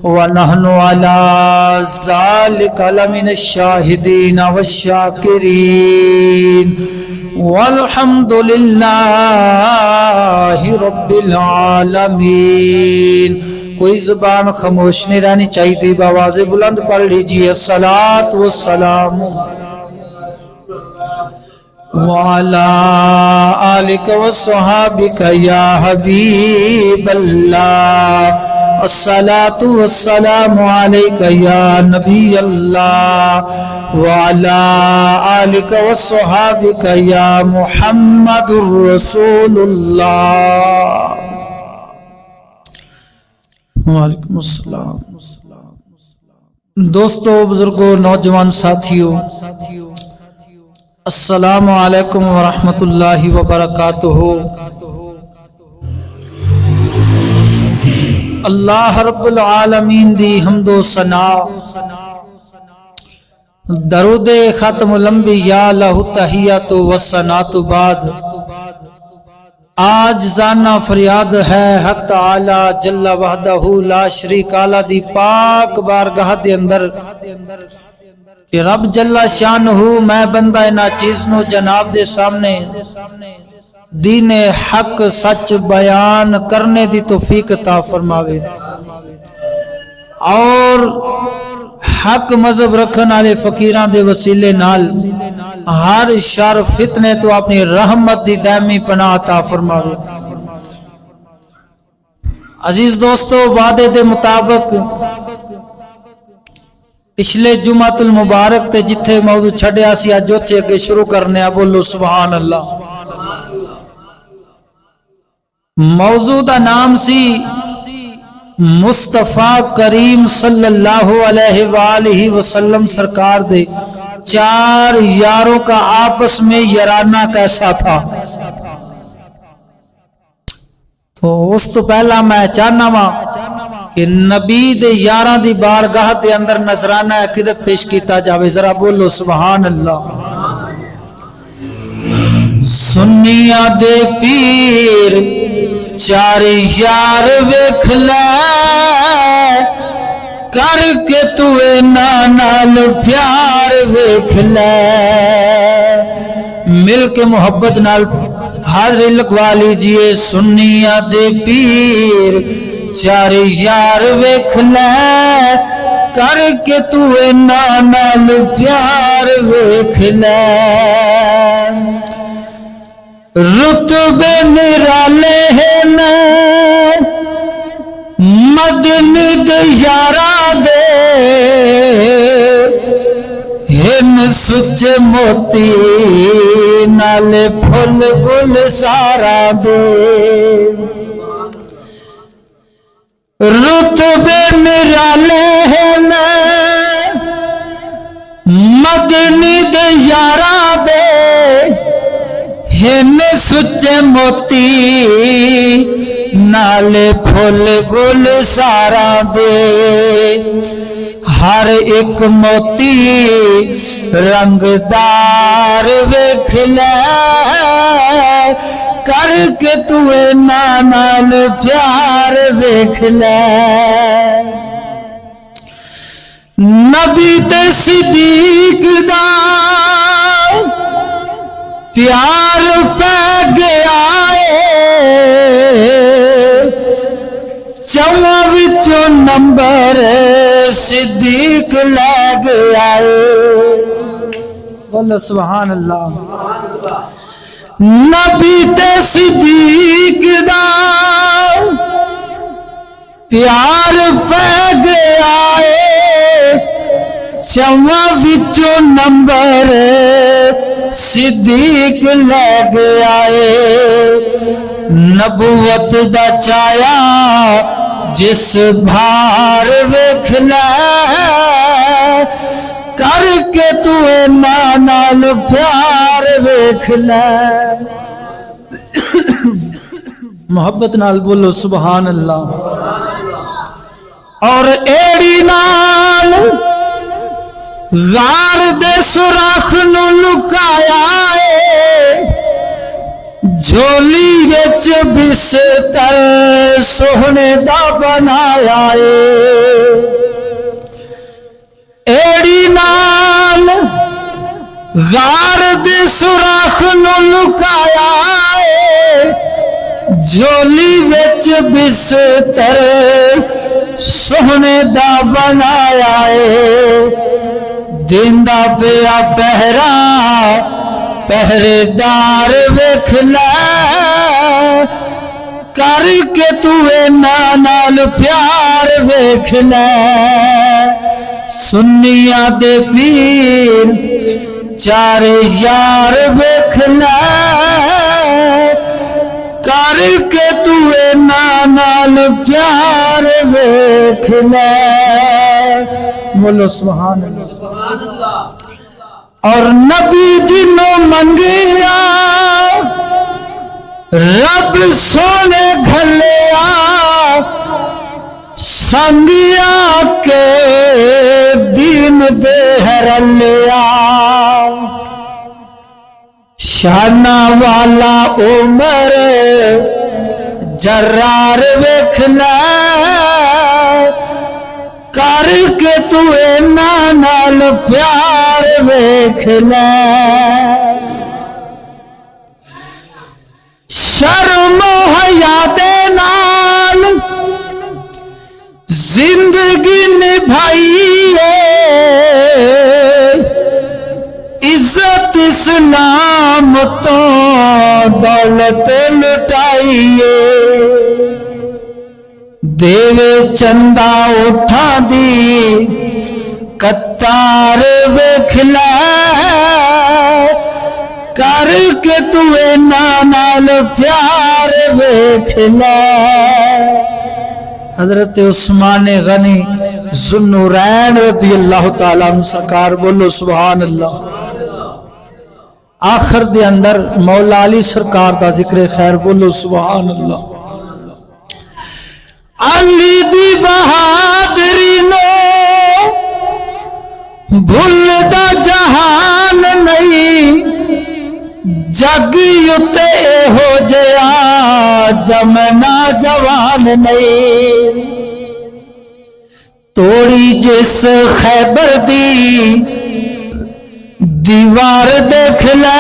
ونحن على ذلك لمن الشاهدين والشاكرين والحمد لله رب العالمین۔ کوئی زبان خاموش نہیں رہنی چاہیے، بآواز بلند پڑھ لیجیے الصلاۃ والسلام وعلى آلك وصحابك يا حبيب الله، الصلاة والسلام عليك يا نبي الله، وعلى آلك وصحابك يا محمد رسول الله۔ وعلیکم السلام۔ دوستو، بزرگوں، نوجوان ساتھیوں، السلام علیکم ورحمۃ اللہ وبرکاتہ۔ اللہ رب العالمین دی حمد و ثنا، درود ختم الانبیاء لہ تحیات و ثناء بعد، آج زانا فریاد ہے حق تعالی جل وحدہ لا شریک له دی پاک بارگاہ دے اندر کہ رب جل شانہ میں بندہ ناچیز نو جناب دے سامنے دین حق سچ بیان کرنے دی توفیق عطا فرماوے، اور حق مذہب رکھن والے فقیراں دے وسیلے نال ہر شر فتنے تو اپنی رحمت دی دائمی پناہ عطا فرماوے۔ عزیز دوستو، وعدے دے مطابق پچھلے جمعۃ المبارک تے جتھے موضوع چھڈیا سی اج اوتھے اگے شروع کرنے آ، بولو سبحان اللہ۔ موضوع دا نام سی مصطفیٰ کریم صلی اللہ علیہ وآلہ وسلم سرکار دے چار یاروں کا آپس میں یارانہ کیسا تھا۔ تو اس تو پہلا میں چاہنا وا کہ نبی دے یاراں دی بارگاہ دے اندر نذرانہ عقیدت پیش کیتا جاوے، ذرا بولو سبحان اللہ۔ سنیاں دے پیر چار یار ویکھ لے، کر کے تو نال پیار ویکھ لے، مل کے محبت نال حاضر لگوا لیجئے۔ سنیاں دے پیر چار یار ویکھ لے، کر کے تو نال پیار ویکھ لے، رتبے نرالے ہیں مدنی دے یارا دے، ہن سچے موتی نالے پھل گل سارا دے، رتبے نرالے ہیں مدنی دے یارا دے، ہن سچے موتی نالے پھل گل سارا دے، ہر ایک موتی رنگدار ویکھ لے، کر کے تو نال پیار ویکھ لے، نبی تے صدیق دا پیار پہ گیا چواں وچوں نمبر صدیق لے گیا، بولو سبحان اللہ۔ نبی تے صدیق دا پیار پہ گیا، چواں وچوں نمبر صدیق لے گیا، نبوت دا چایا جس بھار ویکھ لے، کر کے تو نال پیار ویکھ لے، محبت نال بولو سبحان اللہ۔ اور ایڑی نال غار دے سوراخ نو لکایا جھولی وچ بستر سونے دا بنایا غار دے سوراخ نو لکایا ہے جولی وچ بستر سونے دا بنایا ہے دیندا پیا پہرا پہرے دار ویکھ لے کر کے توے نال پیار ویکھ لے سنیاں دے پیر چار یار ویکھ لے کر کے توے نال پیار ویکھ لے بولو سبحان اللہ اور نبی جنوں منگیا رب سونے گھلیا سنگیا کے دین دے ہرلیا شانہ والا عمر جرار ویکھ لے کر کے توے نال پیار ویکھ لے شرم و حیا دے نال زندگی نبھائیے عزت اسلام تو دولت لٹائیے دیوے چندہ اٹھا دی کتار ویکھ لے کر کے توے نال پیار ویکھ لے حضرت عثمان غنی ذوالنورین رضی اللہ تعالیٰ عنہ سرکار بولو سبحان اللہ آخر دے اندر مولا علی سرکار دا ذکر خیر بولو سبحان اللہ علی دی بہادری نو بھول دا جہان نہیں جگ یتے ہو جیا جمنا جوان نہیں توڑی جس خیبر دی دیوار دیکھ لے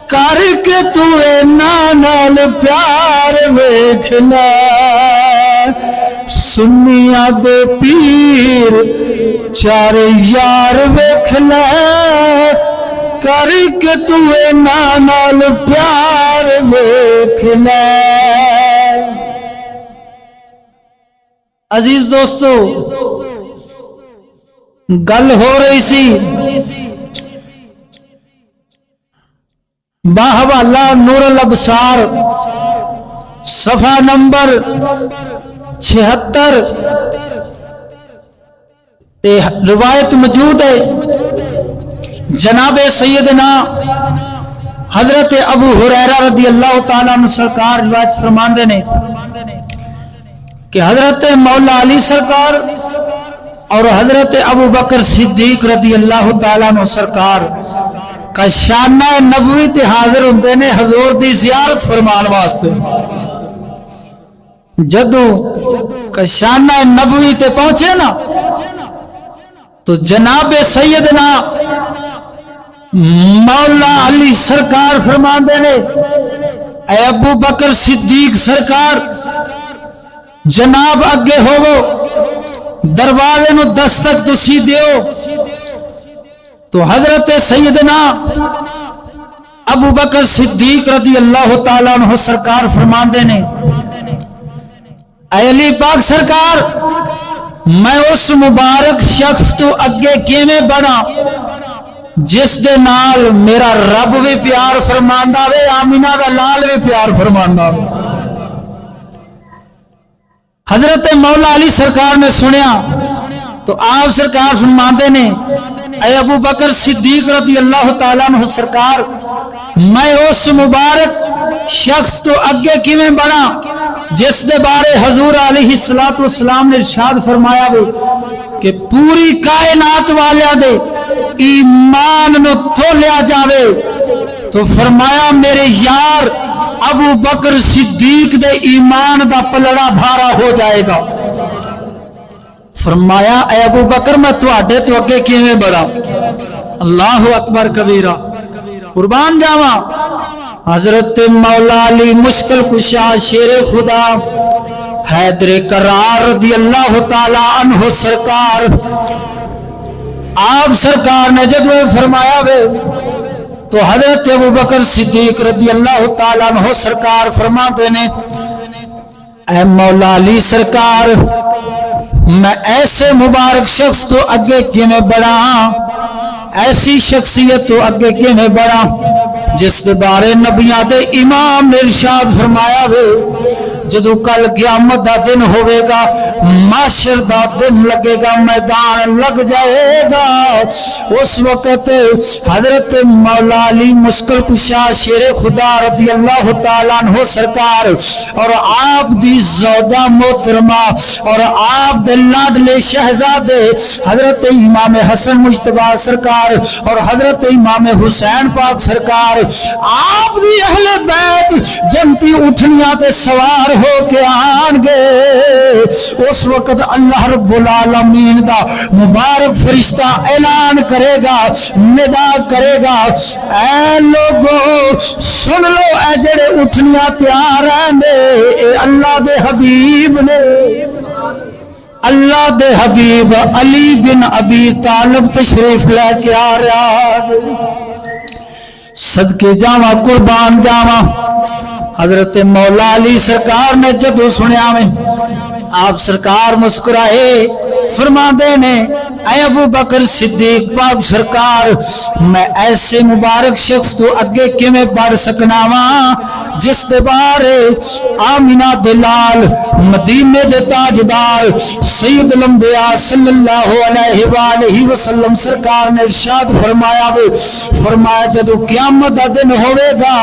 کر کے توے نال پیار ویکھ لے سنیاں دے پیر چار یار ویکھ لے کر کے توے نال پیار ویکھ لے عزیز دوستو گل ہو رہی سی باحوالہ نور الابصار صفحہ نمبر 76 روایت موجود ہے جناب سیدنا حضرت ابو ہریرہ رضی اللہ تعالیٰ عنہ سرکار روایت فرماندے نے کہ حضرت مولا علی سرکار اور حضرت ابو بکر صدیق رضی اللہ تعالیٰ عنہ سرکار کا شانہ نبوی تے حاضر ہوندے نے حضور دی زیارت فرمان واسطے جدو کا شانہ نبوی تے پہنچے نا تو جناب سیدنا مولا علی سرکار فرماندے نے اے ابو بکر صدیق سرکار جناب اگے ہوو دروازے نو دستک تسی دیو تو حضرت سیدنا ابو بکر صدیق رضی اللہ تعالیٰ عنہ سرکار فرماندے نے اے علی پاک سرکار میں اس مبارک شخص تو اگے کیویں بڑھا جس دے نال میرا رب بھی پیار فرماندا وے آمینہ دا لال بھی پیار فرماندا وے حضرت مولا علی سرکار نے سنیا تو آپ سرکار فرماندے نے اے ابو بکر صدیق رضی اللہ تعالیٰ عنہ سرکار میں اس مبارک شخص تو اگے کیویں بڑھا جس دے بارے حضور علیہ السلام نے ارشاد فرمایا وہ کہ پوری کائنات والیا دے ایمان نو تولیا جاوے تو فرمایا میرے یار ابو بکر صدیق دے ایمان دا پلڑا بھارا ہو جائے گا فرمایا اے ابو بکر میں تواڈے تو اگے کیویں بڑھا اللہ اکبر کبیرہ قربان جاواں حضرت مولا علی مشکل کشا شیر خدا حیدر کرار رضی اللہ تعالی عنہ سرکار آپ سرکار نے جب فرمایا وے تو حضرت ابوبکر صدیق رضی اللہ تعالی عنہ سرکار فرماتے نے اے مولا علی سرکار میں ایسے مبارک شخص تو اگے کیویں بڑھا ایسی شخصیت تو اگے کیویں بڑھا جس کے بارے نبیاں دے امام نے ارشاد فرمایا وے جدو کل قیامت دا دن ہوئے گا معاشر دا دن لگے گا میدان لگ جائے گا اس وقت حضرت مولا علی مشکل کشا شیر خدا رضی اللہ تعالیٰ عنہ سرکار اور آپ دی زوجہ محترمہ اور آپ دے لاڈلے شہزادے حضرت امام حسن مجتبی سرکار اور حضرت امام حسین پاک سرکار آپ دی اہل بیت جنتی اٹھنیاں تے سوار ہو کے آن گے اس وقت اللہ رب العالمین دا مبارک فرشتہ اعلان کرے گا ندا کرے گا اے لوگو سن لو اے جڑے اٹھنیاں تیار ہیں اے اللہ دے حبیب نے اللہ دے حبیب علی بن ابی طالب تشریف لے کے آ رہا صدقے جاواں قربان جاواں حضرت مولا علی سرکار نے جدو سنیا میں آپ سرکار مسکرائے فرما دے نے اے ابو بکر صدیق پاک سرکار میں ایسے مبارک شخص تو اگے کیویں بڑھ سکنا وا جس دے بارے آمینہ دلال مدینے دے تاجدار سید الانبیاء صلی اللہ علیہ وآلہ وسلم سرکار نے ارشاد فرمایا وے فرمایا جدو قیامت دا دن ہوئے گا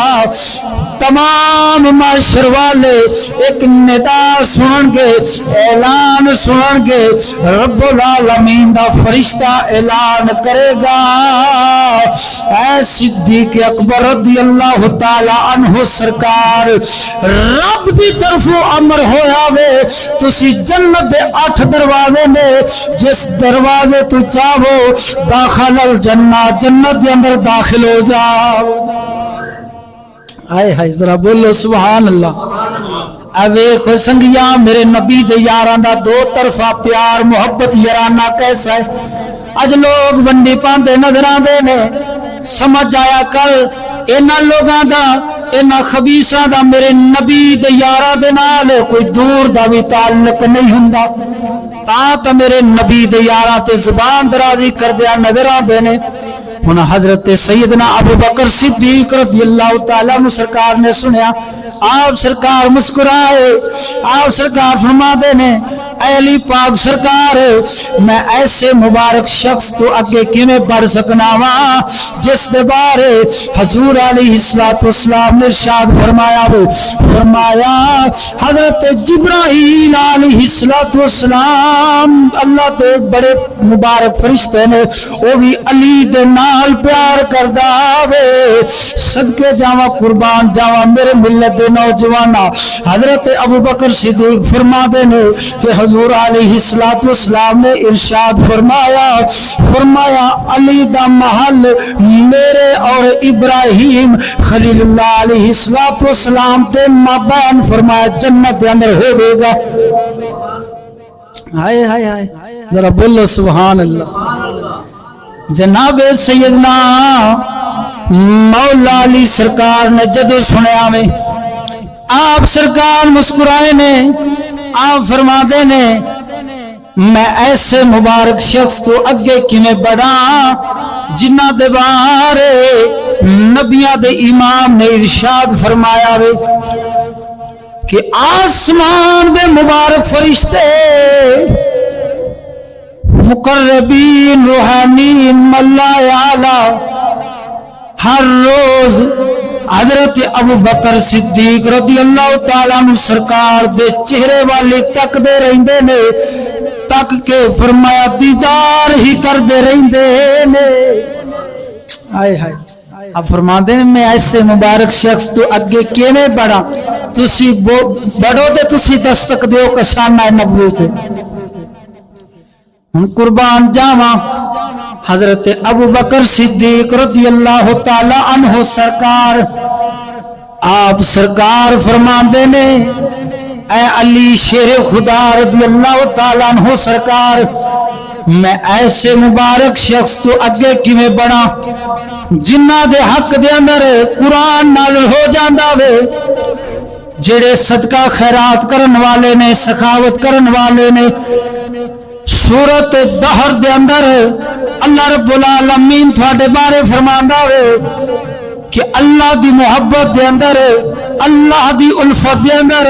تمام معاشر والے ایک ندا سنن گے اعلان سنن گے رب العالمین دا فرشتہ اعلان کرے گا اے صدیق اکبر رضی اللہ تعالی عنہ سرکار رب دی طرفوں امر ہویا وے تسی جنت دے 8 دروازے نے جس دروازے تو چاہو داخل الجنہ جنت دے اندر داخل ہو جاؤ آئے ہائے ذرا بولو سبحان اللہ اوے خو سنگیا میرے نبی دے یاراں دا دو طرفہ پیار محبت یارانہ کیسا ہے اج لوگ ونڈی پاندے نظر آندے نے سمجھ آیا کل اینا لوگاں دا اینا خبیثاں دا میرے نبی دے یاراں دے نال کوئی دور دا بھی تعلق نہیں ہوندا تا میرے نبی دے یاراں تے زبان درازی کردیا نظر آندے نے ہن حضرت سیدنا ابو بکر صدیق رضی اللہ تعالیٰ عنہ سرکار نے سنیا آپ سرکار مسکرائے آپ سرکار فرما دے نے اے علی پاک سرکار میں ایسے مبارک شخص تو اگے کیویں بڑھ سکنا وا جس دے بارے حضور علیہ الصلوۃ والسلام نے ارشاد فرمایا فرمایا حضرت جبرائیل علیہ الصلوۃ والسلام اللہ دے بڑے مبارک فرشتے نے وہ بھی علی دے نال پیار کردا وے صدقے جاواں قربان جاواں میرے ملت دے نوجوانا حضرت ابو بکر صدیق فرما دے نے کہ حضور علیہ الصلوۃ والسلام نے ارشاد فرمایا علی دا محل میرے اور ابراہیم خلیل اللہ علیہ الصلوۃ والسلام دے مابین فرمایا جنت کے اندر ہوے گا ہائے ہائے ہائے ذرا بولو سبحان اللہ جناب سیدنا مولا علی سرکار نے جدو سنیا میں آپ سرکار مسکرائے نے آپ فرما دے نے میں ایسے مبارک شخص تو اگے کیویں بڑھا جنہ دے بارے نبیاں دے امام نے ارشاد فرمایا وے کہ آسمان دے مبارک فرشتے مقربین روحانین ملائے اعلی ہر روز حضرت ابو بکر صدیق رضی اللہ تعالیٰ عنہ سرکار دے چہرے والی تک دے رہندے نے تک کے فرمایا دیدار ہی کر دے رہندے نے آئے ہائے اب فرما دے میں ایسے مبارک شخص تو اگے کیویں بڑھا تسی بڑھو تے تسی دس سکدے ہو کہ شان نبوت ہن قربان جاواں حضرت ابو بکر صدیق رضی اللہ تعالی عنہ سرکار آپ سرکار فرماندے نے اے علی شیر خدا رضی اللہ تعالی عنہ سرکار میں ایسے مبارک شخص تو اگے کیویں بڑا جنہ دے حق دے اندر قرآن نازل ہو جاندا وے جڑے صدقہ خیرات کرن والے نے سخاوت کرن والے نے سورت دہر دے اندر اللہ رب العالمین تھوڑے بارے فرماندا وے کہ اللہ دی محبت دے اندر اللہ دی الفت دے اندر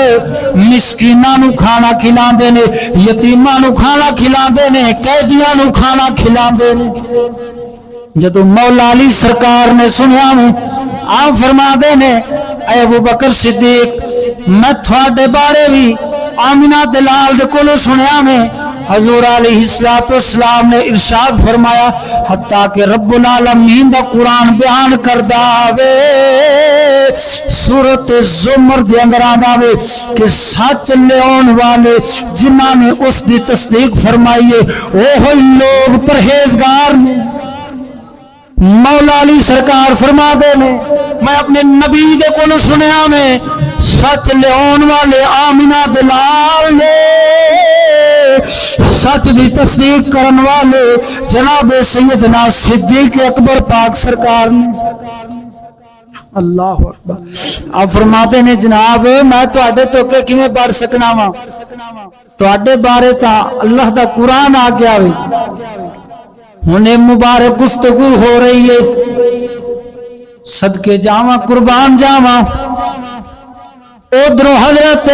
مسکیناں نو کھانا کھلاندے نے یتیماں نو کھانا کھلاندے نے قیدیاں نو کھانا کھلاندے نے جدو مولا علی سرکار نے سنیا میں آپ فرما دے نے اے ابو بکر صدیق میں تھوڑے بارے بھی آمینہ دلال دے کولو سنیا میں حضور علیہ السلام نے ارشاد فرمایا حتیٰ کہ رب العالمین دا قرآن بیان کردہ وے سورت زمر دے اندر آدھا وے کہ سچ لیون والے جنہاں نے اس دی تصدیق فرمائیے وہ لوگ پرہیزگار نے مولا علی سرکار فرما دے نے میں اپنے نبی دے کولو سنیا میں سچ لیون والے آمینہ بلال نے سچ دی تصدیق کرن والے جناب سیدنا صدیق اکبر پاک سرکار نے اللہ اکبر آپ فرماتے نے جناب میں تواڈے تو کہ کیویں پڑھ سکنا وا تواڈے بارے تا اللہ دا قرآن آ گیا وے ہنے مبارک گفتگو ہو رہی ہے صدقے جاواں قربان جاواں ادھر حضرت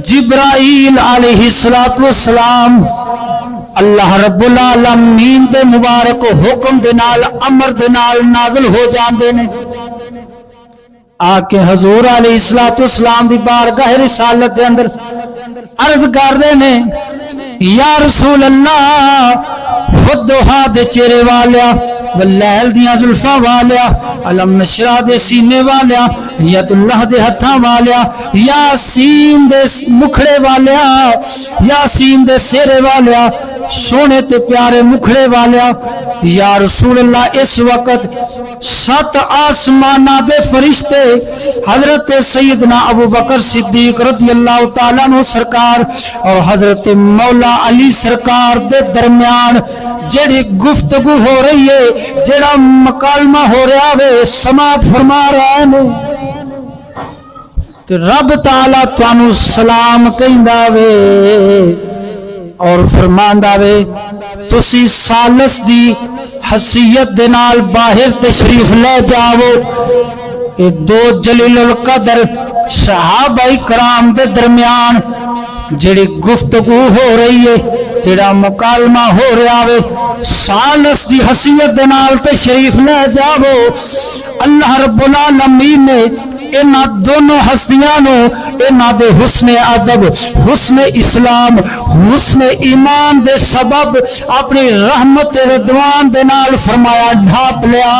جبرائیل علیہ السلام اللہ رب العالمین دے مبارک حکم دے نال امر دے نال نازل ہو جاندے نے آکے حضور علیہ السلام دی بارگاہ رسالت دے اندر عرض کردے نے یا رسول اللہ والضحا دے چہرے والیا واللیل دیاں زلفاں والیا علم نشرہ دے سینے والیا ید اللہ دے ہتھاں والیا یاسین دے مکھڑے والیا یاسین دے سیرے والیا سونے تے پیارے مکھڑے والیا یا رسول اللہ اس وقت 7 آسمانہ دے فرشتے حضرت سیدنا ابو بکر صدیق رضی اللہ تعالیٰ عنہ سرکار اور حضرت مولا علی سرکار دے درمیان جڑی گفتگو ہو رہی ہے جڑا مکالمہ ہو رہا ہے سماعت فرما رہا ہے رب تعالیٰ توانو سلام کہندا وے اور فرماندا وے تسی سالس دی حیثیت دے نال باہر تشریف لے جاؤ اے دو جلیل القدر صحابہ کرام دے درمیان جڑی گفتگو ہو رہی ہے جڑا مکالمہ ہو رہا ہے سالس دی حیثیت دے نال تشریف لے جاؤ اللہ رب العالمین نے انہاں دونوں ہستیاں نو انہاں دے حسن ادب حسن اسلام حسن ایمان دے سبب اپنی رحمت رضوان دے نال فرمایا ڈھانپ لیا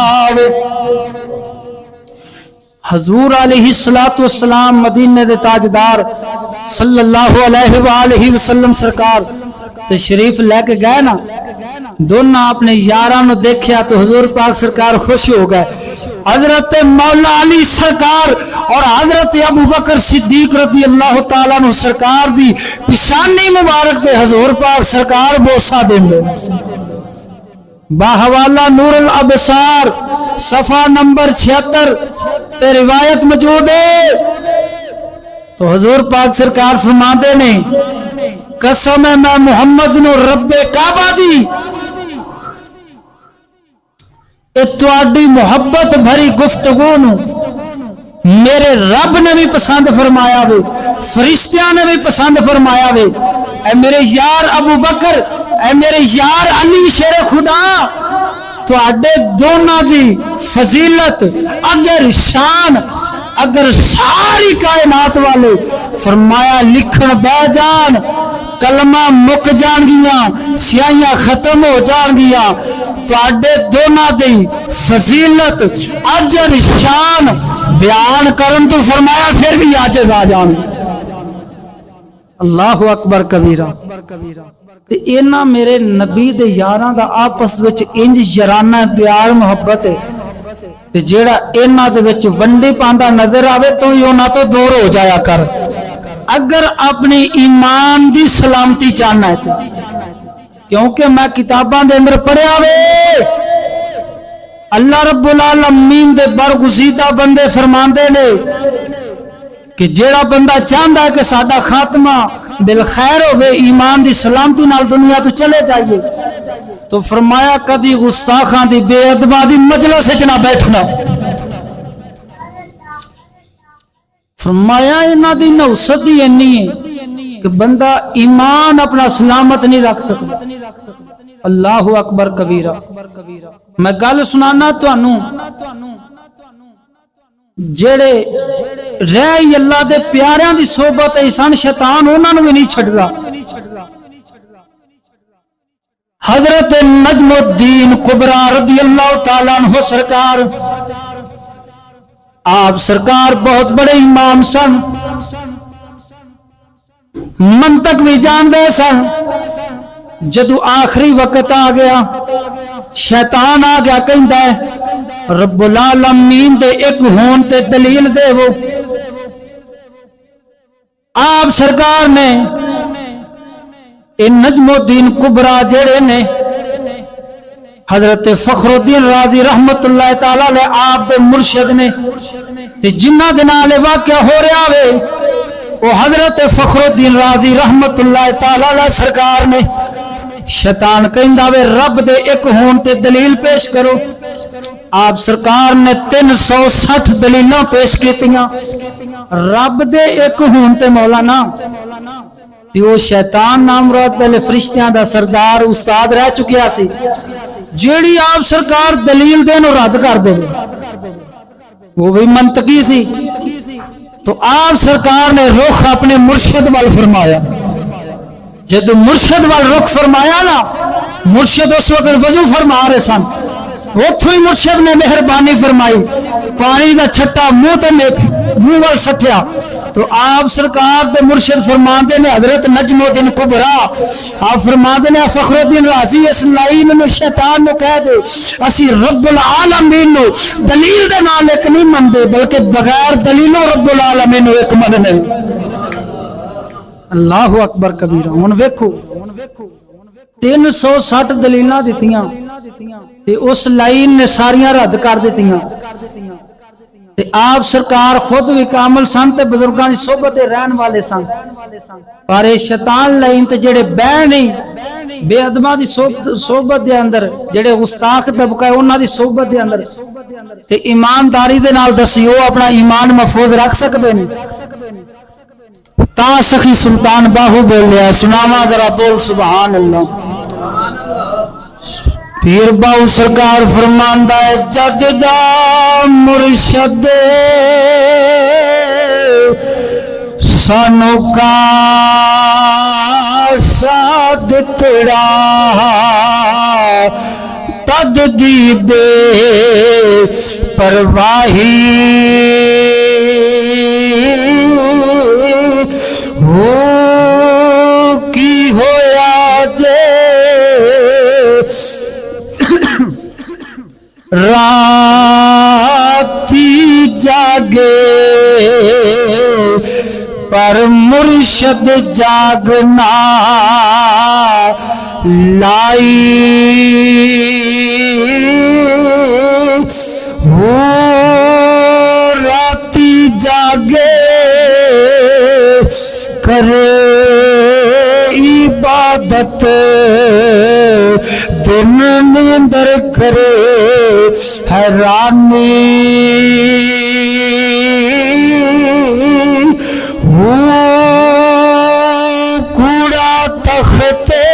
حضور علیہ السلام مدینے دے تاجدار صلی اللہ علیہ وآلہ وسلم سرکار تشریف لے کے گئے نا دونوں اپنے یاراں نو دیکھیا تو حضور پاک سرکار خوش ہو گئے حضرت مولا علی سرکار اور حضرت ابو بکر صدیق رضی اللہ تعالیٰ عنہ سرکار دی پیشانی مبارک پہ حضور پاک سرکار بوسہ دیں گے باحوالہ نور الابصار صفحہ نمبر 76 پہ روایت موجود ہے تو حضور پاک سرکار فرماندے نے قسم ہے میں محمد نو رب کعبہ دی تواڈی محبت بھری گفتگو نو میرے رب نے بھی پسند فرمایا وے فرشتیاں نے بھی پسند فرمایا وے اے میرے یار ابو بکر اے میرے یار علی شیر خدا تواڈے دونوں دی فضیلت اگر شان اگر ساری کائنات والے فرمایا لکھن بہ جان کلمہ مک جان گیاں سیاہیاں ختم ہو جان گیاں تواڈے دونوں دی فضیلت اجر شان بیان کرن تو فرمایا پھر بھی عاجز آ جان اللہ اکبر کبیرہ تے اینا میرے نبی دے یاراں دا آپس وچ انج یارانہ پیار محبت ہے تے جیڑا اینا دے وچ ونڈی پاندا نظر آوے تو ہی انہاں تو دور ہو جایا کر اگر اپنی ایمان دی سلامتی چاہنا ہے تو کیونکہ میں کتاباں دے اندر پڑھیا وے اللہ رب العالمین دے برگزیدہ بندے فرماندے نے کہ جیڑا بندہ چاہندا ہے کہ ساڈا خاتمہ بالخیر ہوئے ایمان دی سلامتی نال دنیا تو چلے جائیے تو فرمایا کدی گستاخاں دی بے ادباں دی مجلس وچ نہ بیٹھنا فرمایا انہاں دی نوست ہی اینی ہے کہ بندہ ایمان اپنا سلامت نہیں رکھ سکتا اللہ اکبر کبیرہ میں گل سنانا تانوں جڑے رہی اللہ دے پیاریاں دی صحبت احسان شیطان انہاں نوں بھی نہیں چھڈدا حضرت نجم الدین کبریٰ رضی اللہ تعالیٰ عنہ سرکار آپ سرکار بہت بڑے امام سن منطق بھی جان دے سن جدو آخری وقت آ گیا شیطان آ گیا کہندا ہے رب العالمین دے ایک ہون تے دلیل دے وہ آپ سرکار نے ان نجم الدین کبریٰ جڑے نے حضرت فخر الدین رازی رحمت اللہ تعالیٰ علیہ آپ دے مرشد نے جنہ دے نال واقعہ ہو رہا وے وہ حضرت فخر الدین رازی رحمت اللہ تعالیٰ علیہ سرکار نے شیطان کہندا وے رب دے ایک ہون تے دلیل پیش کرو آپ سرکار نے 360 دلیلاں پیش کیتیاں رب دے ایک ہون تے مولانا تے وہ شیطان نامراد پہلے فرشتیاں دا سردار استاد رہ چکیا سی جیڑی آپ سرکار دلیل دے نو رد کر دے وہ بھی منطقی سی تو آپ سرکار نے رخ اپنے مرشد وال فرمایا جب مرشد وال رخ فرمایا نا مرشد اس وقت وضو فرما رہے سن اتھوں ہی مرشد نے مہربانی فرمائی پانی دا چھٹا منہ وال سٹیا تو آپ سرکار دے مرشد فرماندے نے حضرت نجم الدین کبریٰ آپ فرماندے نے فخر الدین رازی اس لائن میں شیطان نو کہہ دے اسی رب العالمین نو دلیل دے نال ایک نہیں مندے بلکہ بغیر دلیلوں رب العالمین نو ایک مندے اللہ اکبر کبیرہ ہن ویکھو 360 دلیلاں دتیاں تے اس لائن نے ساریاں رد کر دتیاں تے آپ سرکار خود بھی کامل سن تے بزرگاں دی صحبت رہن والے سن پر شیطان لائن تے جڑے بہ نہیں بے ادباں دی صحبت دے اندر جڑے گستاخ طبقہ ہے انہاں دی صحبت دے اندر تے ایمانداری دے نال دسی او اپنا ایمان محفوظ رکھ سکدے نہیں تا سخی سلطان باہو بولیا سناواں ذرا بول سبحان اللہ پیر باہو سرکار فرماندا ہے جگ دا مرشد سانو کا ساتھ تڑا تد دی بے پرواہی کی ہویا جے راتی جاگے پر مرشد جاگنا لائی ہو راتی جاگے کرے عبادت دن نیندر کرے حیرانی کوڑا تختے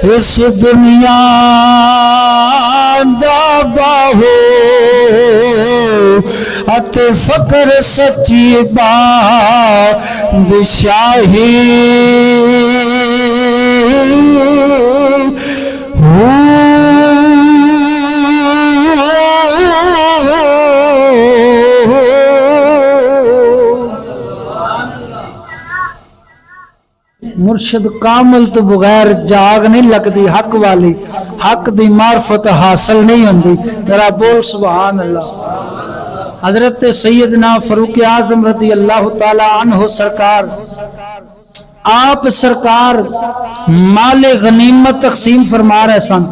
اس دنیا دا باہو ات فقر سچی بادشاہی مرشد کامل تو بغیر جاگ نہیں لگتی حق والی، حق دی معرفت حاصل نہیں ہوندی. ذرا بول سبحان اللہ. حضرت سیدنا فاروق اعظم رضی اللہ تعالی عنہ سرکار، آپ سرکار مال غنیمت تقسیم فرما رہے سن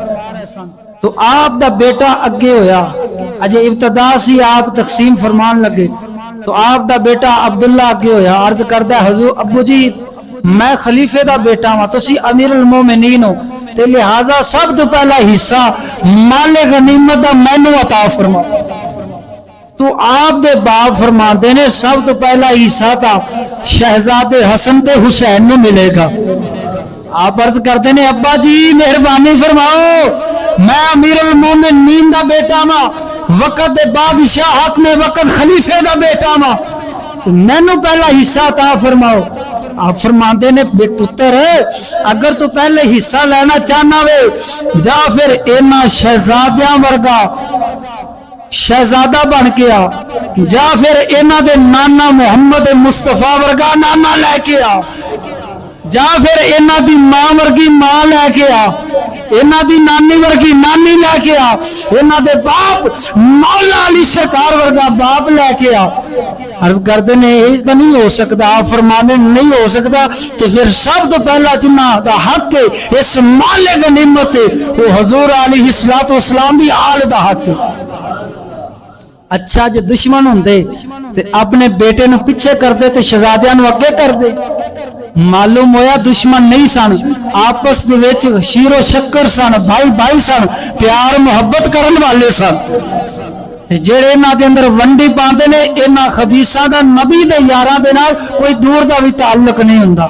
تو آپ دا بیٹا اگے ہویا. اجے ابتدا سی آپ تقسیم فرمان لگے تو آپ دا بیٹا عبداللہ اگے ہویا. عرض کردا ہے حضور ابو جی میں خلیفے دا بیٹا ہاں، تسی امیر المومنین ہو تے لہذا سب تو پہلا حصہ مال غنیمت دا مینوں عطا فرما. تو آپ دے باپ فرماتے نے سب تو پہلا حصہ تھا شہزادے حسن تے حسین میں ملے گا. آپ عرض کرتے نے ابا جی مہربانی فرماؤ، میں امیر المومنین دا بیٹا ہاں، وقت دے بادشاہ حق میں وقت خلیفے دا بیٹا ہاں، مینوں پہلا حصہ عطا فرماؤ. آپ فرماتے نے بے پتر اگر تو پہلے حصہ لینا چاہنا وے جا پھر اینا شہزادیاں ورگا شہزادہ بن کے آ، جا پھر اینا دے نانا محمد مصطفیٰ ورگا نانا لے کے آ، جا پھر اینا دی ماں ورگی ماں لے کے آ، اینا دی نانی ورگی نانی لے کے آ، اینا دے باپ مولا علی سرکار ورگا باپ لے کے آ. عرض کردے نے اس دا نہیں ہو سکتا. آپ فرمانے نہیں ہو سکتا تو پھر سب تو پہلا جنہ دا حق ہے اس مال غنیمت ہے وہ حضور علیہ الصلوۃ والسلام دی آل دا حق ہے. اچھا جے دشمن ہوندے تے اپنے بیٹے نو پیچھے کر دے تے شہزادیاں نو اگے کر دے. معلوم ہویا دشمن نہیں سن، آپس دے وچ شیر و شکر سن، بھائی بھائی سن، پیار محبت کرن والے سن. جڑے انہاں دے اندر ونڈی پاندے نے انہاں خبیثاں دا نبی دے یاراں دے نال کوئی دور دا بھی تعلق نہیں ہوندا.